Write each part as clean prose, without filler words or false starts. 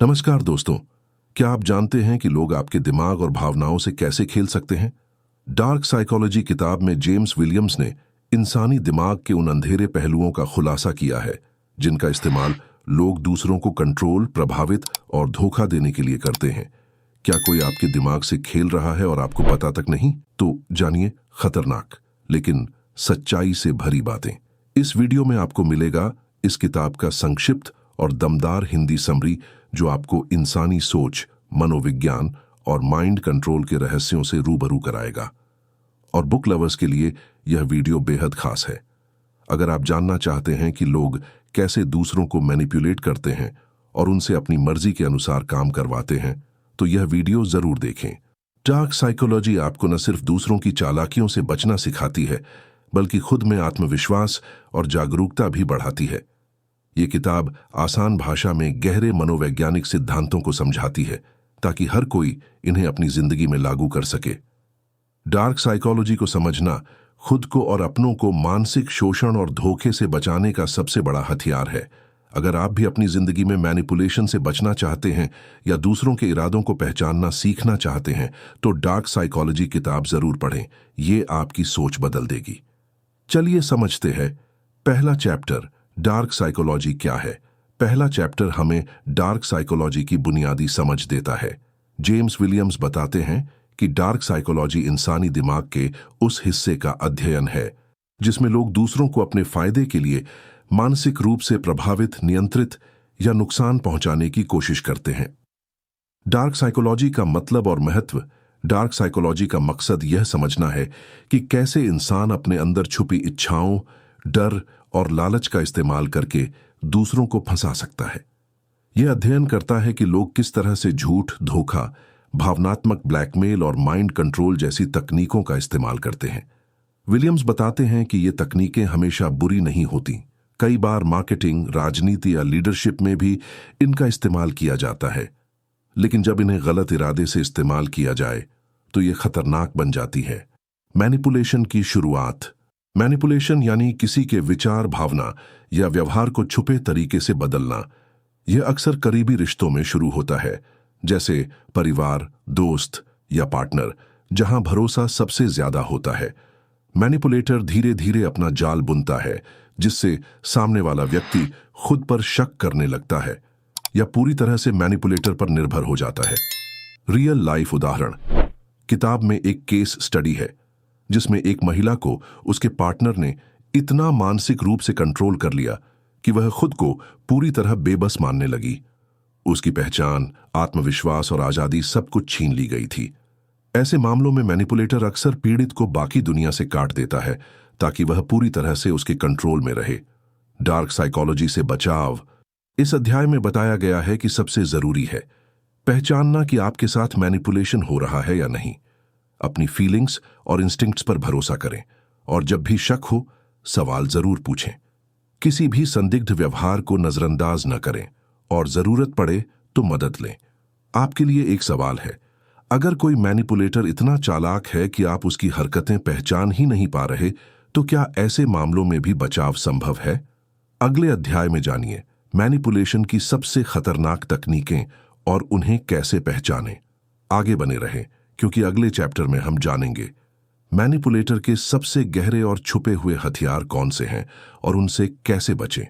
नमस्कार दोस्तों, क्या आप जानते हैं कि लोग आपके दिमाग और भावनाओं से कैसे खेल सकते हैं? डार्क साइकोलॉजी किताब में जेम्स विलियम्स ने इंसानी दिमाग के उन अंधेरे पहलुओं का खुलासा किया है जिनका इस्तेमाल लोग दूसरों को कंट्रोल, प्रभावित और धोखा देने के लिए करते हैं। क्या कोई आपके दिमाग से खेल रहा है और आपको पता तक नहीं? तो जानिए खतरनाक लेकिन सच्चाई से भरी बातें। इस वीडियो में आपको मिलेगा इस किताब का संक्षिप्त और दमदार हिंदी समरी जो आपको इंसानी सोच, मनोविज्ञान और माइंड कंट्रोल के रहस्यों से रूबरू कराएगा। और बुक लवर्स के लिए यह वीडियो बेहद खास है। अगर आप जानना चाहते हैं कि लोग कैसे दूसरों को मैनिपुलेट करते हैं और उनसे अपनी मर्जी के अनुसार काम करवाते हैं, तो यह वीडियो जरूर देखें। डार्क साइकोलॉजी आपको न सिर्फ दूसरों की चालाकियों से बचना सिखाती है, बल्कि खुद में आत्मविश्वास और जागरूकता भी बढ़ाती है। ये किताब आसान भाषा में गहरे मनोवैज्ञानिक सिद्धांतों को समझाती है ताकि हर कोई इन्हें अपनी जिंदगी में लागू कर सके। डार्क साइकोलॉजी को समझना खुद को और अपनों को मानसिक शोषण और धोखे से बचाने का सबसे बड़ा हथियार है। अगर आप भी अपनी जिंदगी में मैनिपुलेशन से बचना चाहते हैं या दूसरों के इरादों को पहचानना सीखना चाहते हैं, तो डार्क साइकोलॉजी किताब जरूर पढ़ें। ये आपकी सोच बदल देगी। चलिए समझते हैं। पहला चैप्टर, डार्क साइकोलॉजी क्या है। पहला चैप्टर हमें डार्क साइकोलॉजी की बुनियादी समझ देता है। जेम्स विलियम्स बताते हैं कि डार्क साइकोलॉजी इंसानी दिमाग के उस हिस्से का अध्ययन है जिसमें लोग दूसरों को अपने फायदे के लिए मानसिक रूप से प्रभावित, नियंत्रित या नुकसान पहुंचाने की कोशिश करते हैं। डार्क साइकोलॉजी का मतलब और महत्व। डार्क साइकोलॉजी का मकसद यह समझना है कि कैसे इंसान अपने अंदर छुपी इच्छाओं, डर और लालच का इस्तेमाल करके दूसरों को फंसा सकता है। यह अध्ययन करता है कि लोग किस तरह से झूठ, धोखा, भावनात्मक ब्लैकमेल और माइंड कंट्रोल जैसी तकनीकों का इस्तेमाल करते हैं। विलियम्स बताते हैं कि ये तकनीकें हमेशा बुरी नहीं होती। कई बार मार्केटिंग, राजनीति या लीडरशिप में भी इनका इस्तेमाल किया जाता है, लेकिन जब इन्हें गलत इरादे से इस्तेमाल किया जाए तो ये खतरनाक बन जाती है। मैनिपुलेशन की शुरुआत। मैनिपुलेशन यानी किसी के विचार, भावना या व्यवहार को छुपे तरीके से बदलना। यह अक्सर करीबी रिश्तों में शुरू होता है, जैसे परिवार, दोस्त या पार्टनर, जहां भरोसा सबसे ज्यादा होता है। मैनिपुलेटर धीरे धीरे अपना जाल बुनता है जिससे सामने वाला व्यक्ति खुद पर शक करने लगता है या पूरी तरह से मैनिपुलेटर पर निर्भर हो जाता है। रियल लाइफ उदाहरण। किताब में एक केस स्टडी है जिसमें एक महिला को उसके पार्टनर ने इतना मानसिक रूप से कंट्रोल कर लिया कि वह खुद को पूरी तरह बेबस मानने लगी। उसकी पहचान, आत्मविश्वास और आजादी सब कुछ छीन ली गई थी। ऐसे मामलों में मैनिपुलेटर अक्सर पीड़ित को बाकी दुनिया से काट देता है ताकि वह पूरी तरह से उसके कंट्रोल में रहे। डार्क साइकोलॉजी से बचाव। इस अध्याय में बताया गया है कि सबसे जरूरी है पहचानना कि आपके साथ मैनिपुलेशन हो रहा है या नहीं। अपनी फीलिंग्स और इंस्टिंक्ट्स पर भरोसा करें और जब भी शक हो, सवाल जरूर पूछें। किसी भी संदिग्ध व्यवहार को नजरअंदाज न करें और जरूरत पड़े तो मदद लें। आपके लिए एक सवाल है, अगर कोई मैनिपुलेटर इतना चालाक है कि आप उसकी हरकतें पहचान ही नहीं पा रहे, तो क्या ऐसे मामलों में भी बचाव संभव है? अगले अध्याय में जानिए मैनिपुलेशन की सबसे खतरनाक तकनीकें और उन्हें कैसे पहचानें। आगे बने रहें क्योंकि अगले चैप्टर में हम जानेंगे मैनिपुलेटर के सबसे गहरे और छुपे हुए हथियार कौन से हैं और उनसे कैसे बचें।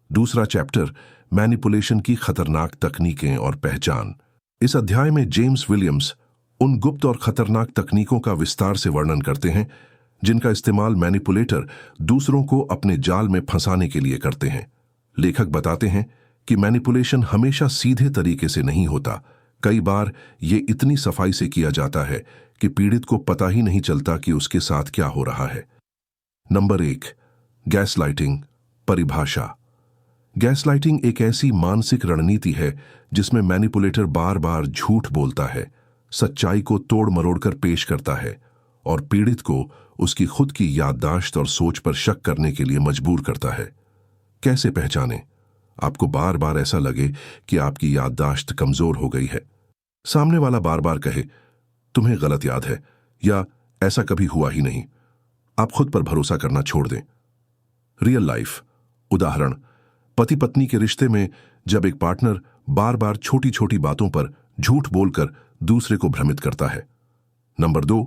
दूसरा चैप्टर, मैनिपुलेशन की खतरनाक तकनीकें और पहचान। इस अध्याय में जेम्स विलियम्स उन गुप्त और खतरनाक तकनीकों का विस्तार से वर्णन करते हैं जिनका इस्तेमाल मैनिपुलेटर दूसरों को अपने जाल में फंसाने के लिए करते हैं। लेखक बताते हैं कि मैनिपुलेशन हमेशा सीधे तरीके से नहीं होता। कई बार ये इतनी सफाई से किया जाता है कि पीड़ित को पता ही नहीं चलता कि उसके साथ क्या हो रहा है। Number 1, gaslighting. परिभाषा। गैसलाइटिंग एक ऐसी मानसिक रणनीति है जिसमें मैनिपुलेटर बार बार झूठ बोलता है, सच्चाई को तोड़ मरोड़कर पेश करता है और पीड़ित को उसकी खुद की याददाश्त और सोच पर शक करने के लिए मजबूर करता है। कैसे पहचानें? आपको बार बार ऐसा लगे कि आपकी याददाश्त कमजोर हो गई है। सामने वाला बार बार कहे, तुम्हें गलत याद है या ऐसा कभी हुआ ही नहीं। आप खुद पर भरोसा करना छोड़ दें। रियल लाइफ उदाहरण। पति पत्नी के रिश्ते में जब एक पार्टनर बार बार छोटी छोटी बातों पर झूठ बोलकर दूसरे को भ्रमित करता है। नंबर 2,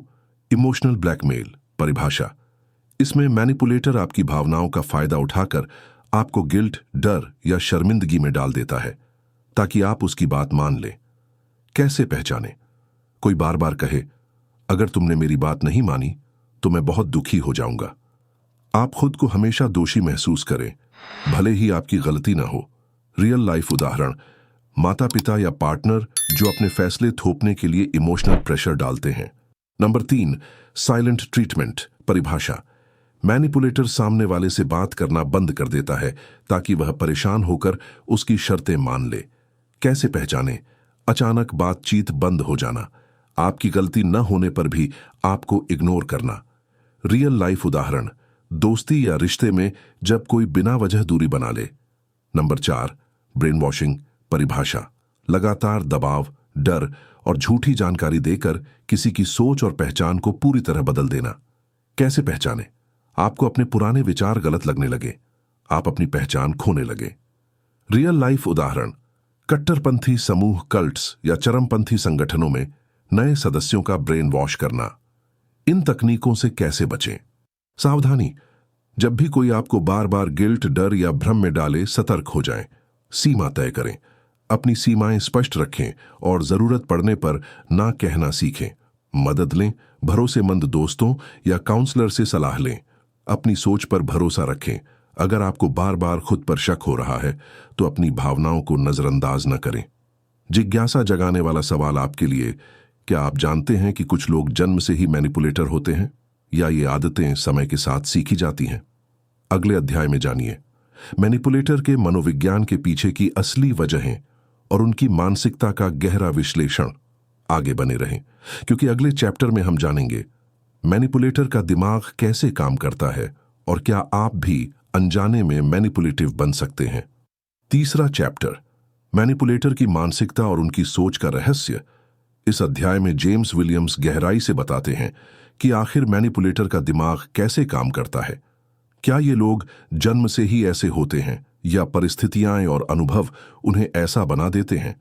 इमोशनल ब्लैकमेल परिभाषा। इसमें मैनिपुलेटर आपकी भावनाओं का फायदा उठाकर आपको गिल्ट, डर या शर्मिंदगी में डाल देता है ताकि आप उसकी बात मान लें। कैसे पहचानें? कोई बार बार कहे, अगर तुमने मेरी बात नहीं मानी तो मैं बहुत दुखी हो जाऊंगा। आप खुद को हमेशा दोषी महसूस करें, भले ही आपकी गलती ना हो। रियल लाइफ उदाहरण, माता पिता या पार्टनर जो अपने फैसले थोपने के लिए इमोशनल प्रेशर डालते हैं। नंबर 3, साइलेंट ट्रीटमेंट परिभाषा। मैनिपुलेटर सामने वाले से बात करना बंद कर देता है ताकि वह परेशान होकर उसकी शर्तें मान ले। कैसे पहचानें? अचानक बातचीत बंद हो जाना, आपकी गलती न होने पर भी आपको इग्नोर करना। रियल लाइफ उदाहरण, दोस्ती या रिश्ते में जब कोई बिना वजह दूरी बना ले। नंबर 4, ब्रेन वॉशिंग परिभाषा। लगातार दबाव, डर और झूठी जानकारी देकर किसी की सोच और पहचान को पूरी तरह बदल देना। कैसे पहचानें? आपको अपने पुराने विचार गलत लगने लगे, आप अपनी पहचान खोने लगे। रियल लाइफ उदाहरण, कट्टरपंथी समूह, कल्ट्स या चरमपंथी संगठनों में नए सदस्यों का ब्रेन वॉश करना। इन तकनीकों से कैसे बचें? सावधानी, जब भी कोई आपको बार बार गिल्ट, डर या भ्रम में डाले, सतर्क हो जाएं। सीमा तय करें, अपनी सीमाएं स्पष्ट रखें और जरूरत पड़ने पर ना कहना सीखें। मदद लें, भरोसेमंद दोस्तों या काउंसलर से सलाह लें। अपनी सोच पर भरोसा रखें। अगर आपको बार बार खुद पर शक हो रहा है तो अपनी भावनाओं को नजरअंदाज न करें। जिज्ञासा जगाने वाला सवाल आपके लिए, क्या आप जानते हैं कि कुछ लोग जन्म से ही मैनिपुलेटर होते हैं या ये आदतें समय के साथ सीखी जाती हैं? अगले अध्याय में जानिए मैनिपुलेटर के मनोविज्ञान के पीछे की असली वजहें और उनकी मानसिकता का गहरा विश्लेषण। आगे बने रहें, क्योंकि अगले चैप्टर में हम जानेंगे मैनिपुलेटर का दिमाग कैसे काम करता है और क्या आप भी अनजाने में मैनिपुलेटिव बन सकते हैं। तीसरा चैप्टर, मैनिपुलेटर की मानसिकता और उनकी सोच का रहस्य। इस अध्याय में जेम्स विलियम्स गहराई से बताते हैं कि आखिर मैनिपुलेटर का दिमाग कैसे काम करता है। क्या ये लोग जन्म से ही ऐसे होते हैं या परिस्थितियां और अनुभव उन्हें ऐसा बना देते हैं?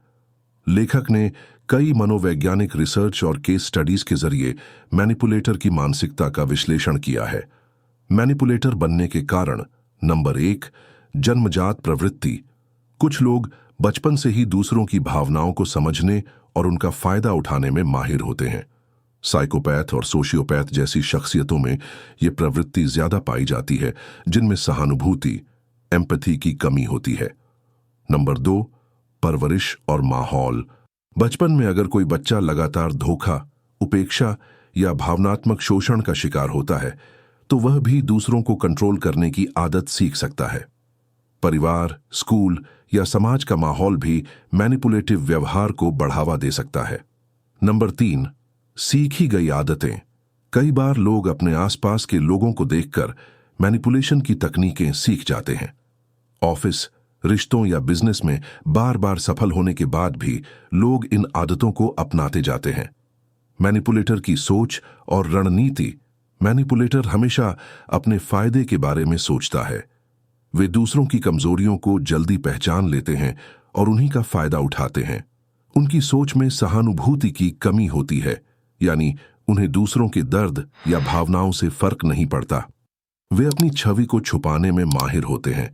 लेखक ने कई मनोवैज्ञानिक रिसर्च और केस स्टडीज के जरिए मैनिपुलेटर की मानसिकता का विश्लेषण किया है। मैनिपुलेटर बनने के कारण। नंबर 1, जन्मजात प्रवृत्ति। कुछ लोग बचपन से ही दूसरों की भावनाओं को समझने और उनका फायदा उठाने में माहिर होते हैं। साइकोपैथ और सोशियोपैथ जैसी शख्सियतों में ये प्रवृत्ति ज्यादा पाई जाती है, जिनमें सहानुभूति, एम्पैथी की कमी होती है। नंबर 2, परवरिश और माहौल। बचपन में अगर कोई बच्चा लगातार धोखा, उपेक्षा या भावनात्मक शोषण का शिकार होता है तो वह भी दूसरों को कंट्रोल करने की आदत सीख सकता है। परिवार, स्कूल या समाज का माहौल भी मैनिपुलेटिव व्यवहार को बढ़ावा दे सकता है। नंबर 3, सीखी गई आदतें। कई बार लोग अपने आसपास के लोगों को देखकर मैनिपुलेशन की तकनीकें सीख जाते हैं। ऑफिस, रिश्तों या बिजनेस में बार बार सफल होने के बाद भी लोग इन आदतों को अपनाते जाते हैं। मैनिपुलेटर की सोच और रणनीति। मैनिपुलेटर हमेशा अपने फायदे के बारे में सोचता है। वे दूसरों की कमजोरियों को जल्दी पहचान लेते हैं और उन्हीं का फायदा उठाते हैं। उनकी सोच में सहानुभूति की कमी होती है, यानी उन्हें दूसरों के दर्द या भावनाओं से फर्क नहीं पड़ता। वे अपनी छवि को छुपाने में माहिर होते हैं।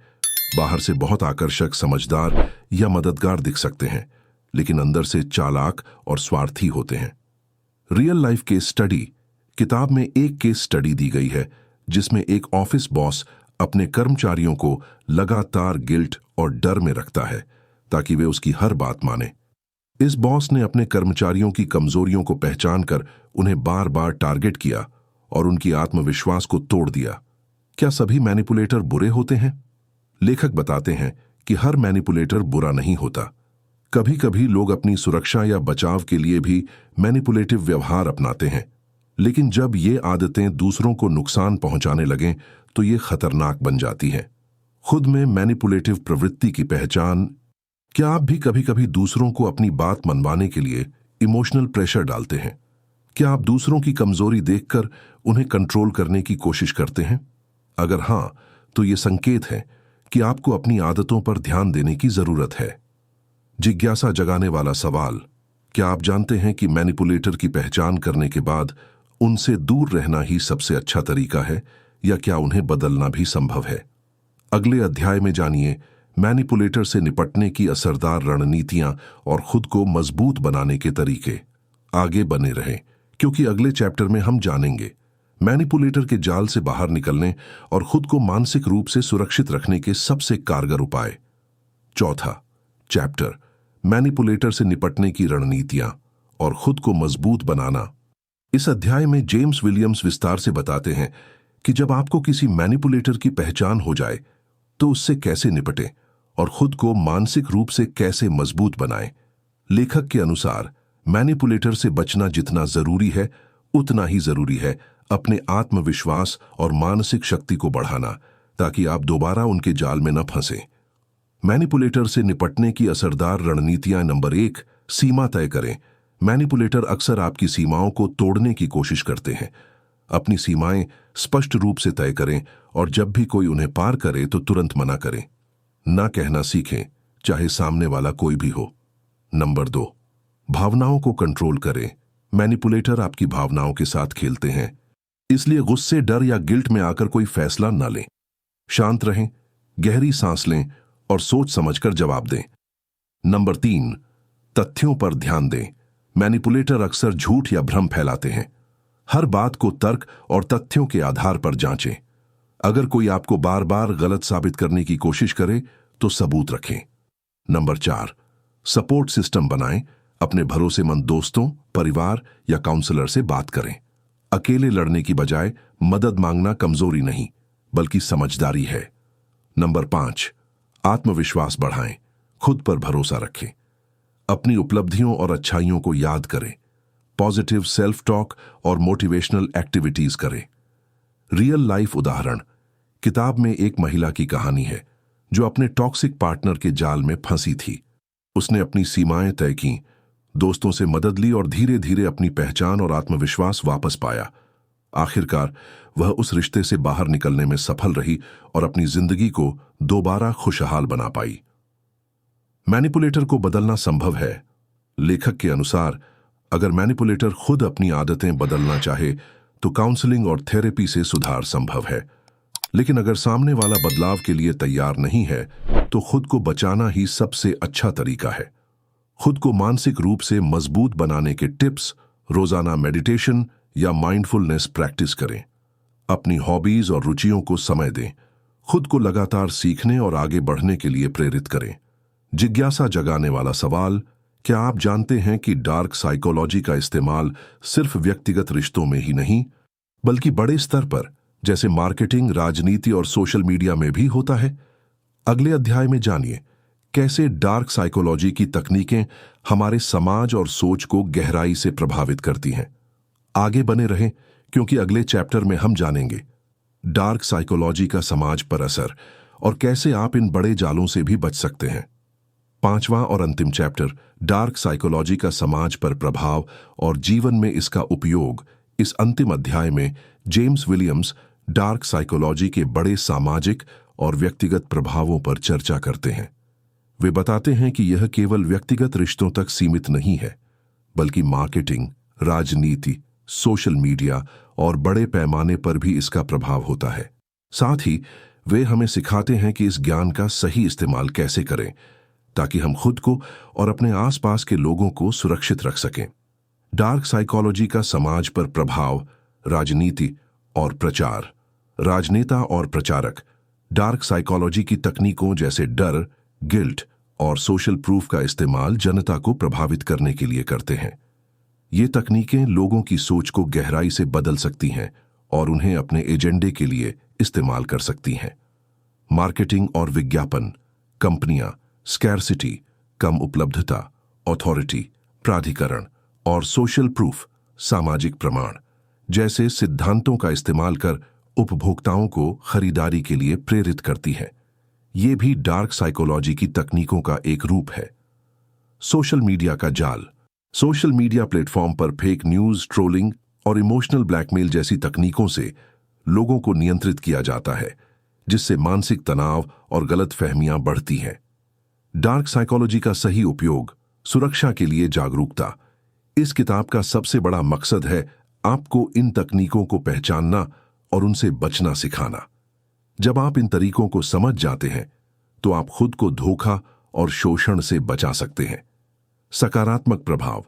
बाहर से बहुत आकर्षक, समझदार या मददगार दिख सकते हैं, लेकिन अंदर से चालाक और स्वार्थी होते हैं। Real life case study. किताब में एक केस स्टडी दी गई है जिसमें एक ऑफिस बॉस अपने कर्मचारियों को लगातार गिल्ट और डर में रखता है ताकि वे उसकी हर बात माने। इस बॉस ने अपने कर्मचारियों की कमजोरियों को पहचानकर उन्हें बार बार टारगेट किया और उनकी आत्मविश्वास को तोड़ दिया। क्या सभी मैनिपुलेटर बुरे होते हैं? लेखक बताते हैं कि हर मैनिपुलेटर बुरा नहीं होता। कभी कभी लोग अपनी सुरक्षा या बचाव के लिए भी मैनिपुलेटिव व्यवहार अपनाते हैं, लेकिन जब ये आदतें दूसरों को नुकसान पहुंचाने लगें तो ये खतरनाक बन जाती हैं। खुद में मैनिपुलेटिव प्रवृत्ति की पहचान। क्या आप भी कभी कभी दूसरों को अपनी बात मनवाने के लिए इमोशनल प्रेशर डालते हैं? क्या आप दूसरों की कमजोरी देखकर उन्हें कंट्रोल करने की कोशिश करते हैं? अगर हाँ, तो ये संकेत है कि आपको अपनी आदतों पर ध्यान देने की जरूरत है। जिज्ञासा जगाने वाला सवाल। क्या आप जानते हैं कि मैनिपुलेटर की पहचान करने के बाद उनसे दूर रहना ही सबसे अच्छा तरीका है, या क्या उन्हें बदलना भी संभव है? अगले अध्याय में जानिए मैनिपुलेटर से निपटने की असरदार रणनीतियां और खुद को मजबूत बनाने के तरीके। आगे बने रहें, क्योंकि अगले चैप्टर में हम जानेंगे मैनिपुलेटर के जाल से बाहर निकलने और खुद को मानसिक रूप से सुरक्षित रखने के सबसे कारगर उपाय। चौथा चैप्टर, मैनिपुलेटर से निपटने की रणनीतियां और खुद को मजबूत बनाना। इस अध्याय में जेम्स विलियम्स विस्तार से बताते हैं कि जब आपको किसी मैनिपुलेटर की पहचान हो जाए तो उससे कैसे निपटें और खुद को मानसिक रूप से कैसे मजबूत बनाएं। लेखक के अनुसार मैनिपुलेटर से बचना जितना जरूरी है उतना ही जरूरी है अपने आत्मविश्वास और मानसिक शक्ति को बढ़ाना, ताकि आप दोबारा उनके जाल में न फंसें। मैनिपुलेटर से निपटने की असरदार रणनीतियां। नंबर 1, सीमा तय करें। मैनिपुलेटर अक्सर आपकी सीमाओं को तोड़ने की कोशिश करते हैं। अपनी सीमाएं स्पष्ट रूप से तय करें और जब भी कोई उन्हें पार करे तो तुरंत मना करें। ना कहना सीखें, चाहे सामने वाला कोई भी हो। नंबर 2, भावनाओं को कंट्रोल करें। मैनिपुलेटर आपकी भावनाओं के साथ खेलते हैं, इसलिए गुस्से, डर या गिल्ट में आकर कोई फैसला न लें। शांत रहें, गहरी सांस लें और सोच समझकर जवाब दें। नंबर 3, तथ्यों पर ध्यान दें। मैनिपुलेटर अक्सर झूठ या भ्रम फैलाते हैं। हर बात को तर्क और तथ्यों के आधार पर जांचें। अगर कोई आपको बार बार गलत साबित करने की कोशिश करे तो सबूत रखें। नंबर 4, सपोर्ट सिस्टम बनाएं। अपने भरोसेमंद दोस्तों, परिवार या काउंसलर से बात करें। अकेले लड़ने की बजाय मदद मांगना कमजोरी नहीं, बल्कि समझदारी है। नंबर 5, आत्मविश्वास बढ़ाएं। खुद पर भरोसा रखें। अपनी उपलब्धियों और अच्छाइयों को याद करें। पॉजिटिव सेल्फ टॉक और मोटिवेशनल एक्टिविटीज करें। रियल लाइफ उदाहरण। किताब में एक महिला की कहानी है जो अपने टॉक्सिक पार्टनर के जाल में फंसी थी। उसने अपनी सीमाएं तय की, दोस्तों से मदद ली और धीरे धीरे अपनी पहचान और आत्मविश्वास वापस पाया। आखिरकार वह उस रिश्ते से बाहर निकलने में सफल रही और अपनी जिंदगी को दोबारा खुशहाल बना पाई। मैनिपुलेटर को बदलना संभव है। लेखक के अनुसार अगर मैनिपुलेटर खुद अपनी आदतें बदलना चाहे तो काउंसलिंग और थेरेपी से सुधार संभव है। लेकिन अगर सामने वाला बदलाव के लिए तैयार नहीं है तो खुद को बचाना ही सबसे अच्छा तरीका है। खुद को मानसिक रूप से मजबूत बनाने के टिप्स: रोजाना मेडिटेशन या माइंडफुलनेस प्रैक्टिस करें। अपनी हॉबीज और रुचियों को समय दें। खुद को लगातार सीखने और आगे बढ़ने के लिए प्रेरित करें। जिज्ञासा जगाने वाला सवाल। क्या आप जानते हैं कि डार्क साइकोलॉजी का इस्तेमाल सिर्फ व्यक्तिगत रिश्तों में ही नहीं, बल्कि बड़े स्तर पर जैसे मार्केटिंग, राजनीति और सोशल मीडिया में भी होता है? अगले अध्याय में जानिए कैसे डार्क साइकोलॉजी की तकनीकें हमारे समाज और सोच को गहराई से प्रभावित करती हैं। आगे बने रहें, क्योंकि अगले चैप्टर में हम जानेंगे डार्क साइकोलॉजी का समाज पर असर और कैसे आप इन बड़े जालों से भी बच सकते हैं। 5वां और अंतिम चैप्टर, डार्क साइकोलॉजी का समाज पर प्रभाव और जीवन में इसका उपयोग। इस अंतिम अध्याय में जेम्स विलियम्स डार्क साइकोलॉजी के बड़े सामाजिक और व्यक्तिगत प्रभावों पर चर्चा करते हैं। वे बताते हैं कि यह केवल व्यक्तिगत रिश्तों तक सीमित नहीं है, बल्कि मार्केटिंग, राजनीति, सोशल मीडिया और बड़े पैमाने पर भी इसका प्रभाव होता है। साथ ही वे हमें सिखाते हैं कि इस ज्ञान का सही इस्तेमाल कैसे करें, ताकि हम खुद को और अपने आसपास के लोगों को सुरक्षित रख सकें। डार्क साइकोलॉजी का समाज पर प्रभाव, राजनीति और प्रचार। राजनेता और प्रचारक डार्क साइकोलॉजी की तकनीकों जैसे डर, गिल्ट और सोशल प्रूफ का इस्तेमाल जनता को प्रभावित करने के लिए करते हैं। ये तकनीकें लोगों की सोच को गहराई से बदल सकती हैं और उन्हें अपने एजेंडे के लिए इस्तेमाल कर सकती हैं। मार्केटिंग और विज्ञापन। कंपनियां स्कैरसिटी, कम उपलब्धता, अथॉरिटी, प्राधिकरण और सोशल प्रूफ, सामाजिक प्रमाण जैसे सिद्धांतों का इस्तेमाल कर उपभोक्ताओं को खरीदारी के लिए प्रेरित करती है। ये भी डार्क साइकोलॉजी की तकनीकों का एक रूप है। सोशल मीडिया का जाल। सोशल मीडिया प्लेटफॉर्म पर फेक न्यूज, ट्रोलिंग और इमोशनल ब्लैकमेल जैसी तकनीकों से लोगों को नियंत्रित किया जाता है, जिससे मानसिक तनाव और गलतफहमियां बढ़ती हैं। डार्क साइकोलॉजी का सही उपयोग, सुरक्षा के लिए जागरूकता। इस किताब का सबसे बड़ा मकसद है आपको इन तकनीकों को पहचानना और उनसे बचना सिखाना। जब आप इन तरीकों को समझ जाते हैं तो आप खुद को धोखा और शोषण से बचा सकते हैं। सकारात्मक प्रभाव।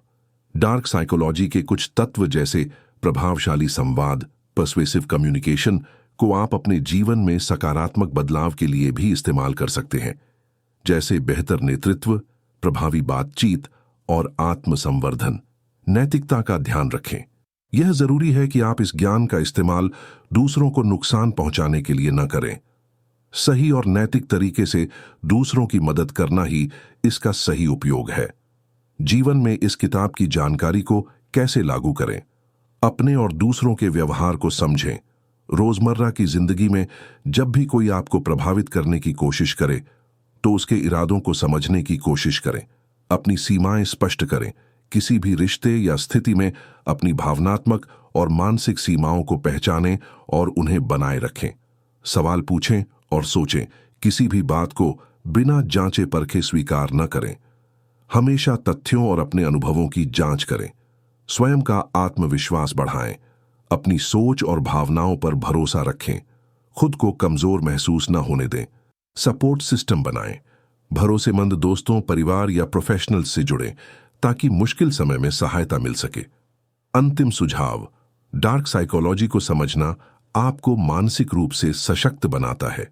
डार्क साइकोलॉजी के कुछ तत्व जैसे प्रभावशाली संवाद, पर्सुएसिव कम्युनिकेशन को आप अपने जीवन में सकारात्मक बदलाव के लिए भी इस्तेमाल कर सकते हैं, जैसे बेहतर नेतृत्व, प्रभावी बातचीत और आत्मसंवर्धन। नैतिकता का ध्यान रखें। यह जरूरी है कि आप इस ज्ञान का इस्तेमाल दूसरों को नुकसान पहुंचाने के लिए न करें। सही और नैतिक तरीके से दूसरों की मदद करना ही इसका सही उपयोग है। जीवन में इस किताब की जानकारी को कैसे लागू करें। अपने और दूसरों के व्यवहार को समझें। रोजमर्रा की जिंदगी में जब भी कोई आपको प्रभावित करने की कोशिश करे तो उसके इरादों को समझने की कोशिश करें। अपनी सीमाएं स्पष्ट करें। किसी भी रिश्ते या स्थिति में अपनी भावनात्मक और मानसिक सीमाओं को पहचानें और उन्हें बनाए रखें। सवाल पूछें और सोचें। किसी भी बात को बिना जांचे परखे स्वीकार न करें। हमेशा तथ्यों और अपने अनुभवों की जांच करें। स्वयं का आत्मविश्वास बढ़ाएं। अपनी सोच और भावनाओं पर भरोसा रखें। खुद को कमजोर महसूस न होने दें। सपोर्ट सिस्टम बनाएं। भरोसेमंद दोस्तों, परिवार या प्रोफेशनल्स से जुड़ें ताकि मुश्किल समय में सहायता मिल सके। अंतिम सुझाव। डार्क साइकोलॉजी को समझना आपको मानसिक रूप से सशक्त बनाता है।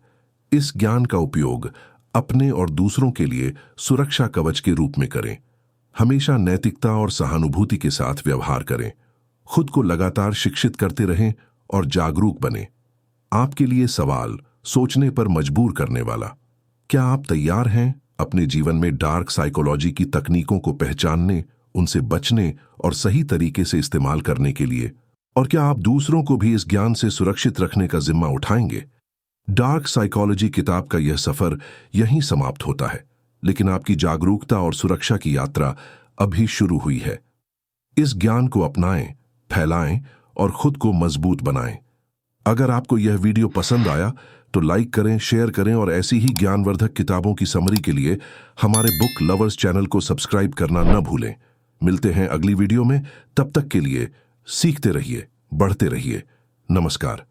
इस ज्ञान का उपयोग अपने और दूसरों के लिए सुरक्षा कवच के रूप में करें। हमेशा नैतिकता और सहानुभूति के साथ व्यवहार करें। खुद को लगातार शिक्षित करते रहें और जागरूक बनें। आपके लिए सवाल, सोचने पर मजबूर करने वाला। क्या आप तैयार हैं अपने जीवन में डार्क साइकोलॉजी की तकनीकों को पहचानने, उनसे बचने और सही तरीके से इस्तेमाल करने के लिए? और क्या आप दूसरों को भी इस ज्ञान से सुरक्षित रखने का जिम्मा उठाएंगे? डार्क साइकोलॉजी किताब का यह सफर यहीं समाप्त होता है, लेकिन आपकी जागरूकता और सुरक्षा की यात्रा अभी शुरू हुई है। इस ज्ञान को अपनाएं, फैलाएं और खुद को मजबूत बनाएं। अगर आपको यह वीडियो पसंद आया तो लाइक करें, शेयर करें और ऐसी ही ज्ञानवर्धक किताबों की समरी के लिए हमारे बुक लवर्स चैनल को सब्सक्राइब करना न भूलें। मिलते हैं अगली वीडियो में। तब तक के लिए सीखते रहिए, बढ़ते रहिए। नमस्कार।